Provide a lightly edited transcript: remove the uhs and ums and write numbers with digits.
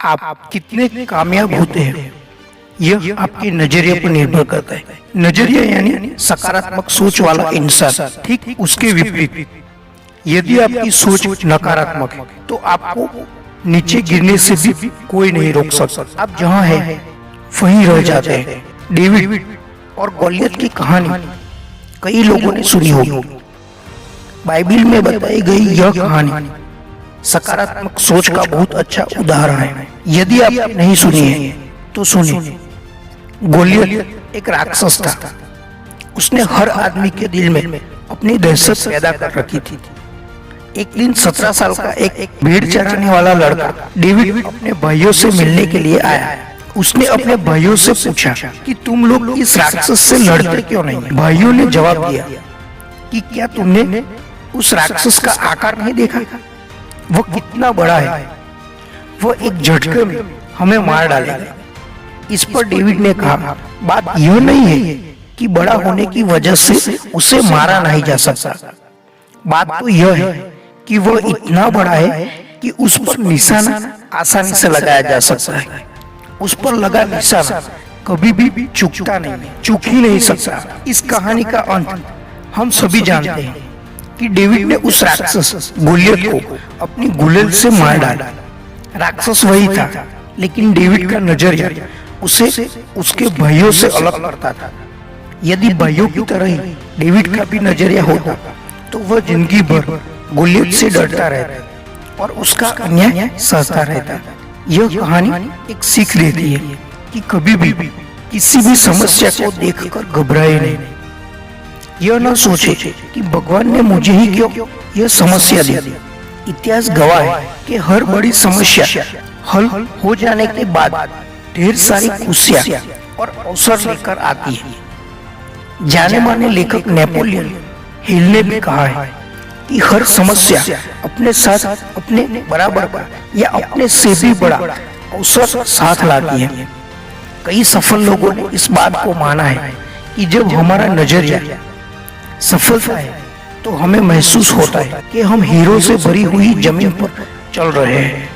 आप कितने कामयाब होते हैं यह आपके नजरिए पर निर्भर करता है। नजरिया यानी सकारात्मक सोच वाला इंसान, ठीक उसके विपरीत यदि आपकी सोच नकारात्मक है तो आपको नीचे गिरने से भी कोई नहीं रोक सकता। आप जहाँ हैं वहीं रह जाते हैं। डेविड और गोलियत की कहानी कई लोगों ने सुनी होगी। बाइबल में बताई गई यह कहानी सकारात्मक सोच का बहुत अच्छा उदाहरण है। यदि आप नहीं सुनी है तो सुनिए। गोलियत एक राक्षस था। उसने हर आदमी के दिल में अपनी दहशत पैदा कर रखी थी। एक दिन 17 साल का एक भेड़ चराने वाला लड़का डेविड अपने भाइयों से मिलने के लिए आया। उसने अपने भाइयों से पूछा कि तुम लोग इस राक्षस से लड़ते क्यों नहीं? भाइयों ने जवाब दिया कि क्या तुमने उस राक्षस का आकार नहीं देखा? वो कितना बड़ा है, वो एक झटके में हमें मार डालेगा। इस पर डेविड ने कहा, बात यह नहीं है कि बड़ा होने की वजह से उसे मारा नहीं जा सकता। बात तो यह है कि वो इतना बड़ा है कि उस पर निशाना आसानी से लगाया जा सकता है। उस पर लगा निशाना कभी भी चूकता नहीं, चूक ही नहीं सकता। इस कहानी का अंत हम सभी जानते हैं कि डेविड ने उस राक्षस गोलियत को अपनी गुलेल से मार डाला। राक्षस वही था, लेकिन डेविड का नजरिया उसे उसके भाइयों से अलग करता था। यदि भाइयों की तरह ही डेविड का भी नजरिया होता तो वह जिंदगी भर गोलियत से डरता रहता और उसका अन्याय सहता रहता। यह कहानी एक सीख देती है कि कभी भी किसी भी समस्या को देखकर घबराए नहीं। यह न सोचे कि भगवान ने मुझे ही क्यों यह समस्या दी। इतिहास गवाह है कि हर बड़ी समस्या हल हो जाने के बाद ढेर सारी खुशियां और अवसर लेकर आती है। जाने माने लेखक नेपोलियन हिल ने भी कहा है कि हर समस्या अपने साथ अपने बराबर का या अपने से भी बड़ा अवसर साथ लाती है। कई सफल लोगों ने इस बात को माना है कि जब हमारा नजरिया सफलता है तो हमें महसूस होता है कि हम हीरो से भरी हुई जमीन पर चल रहे हैं।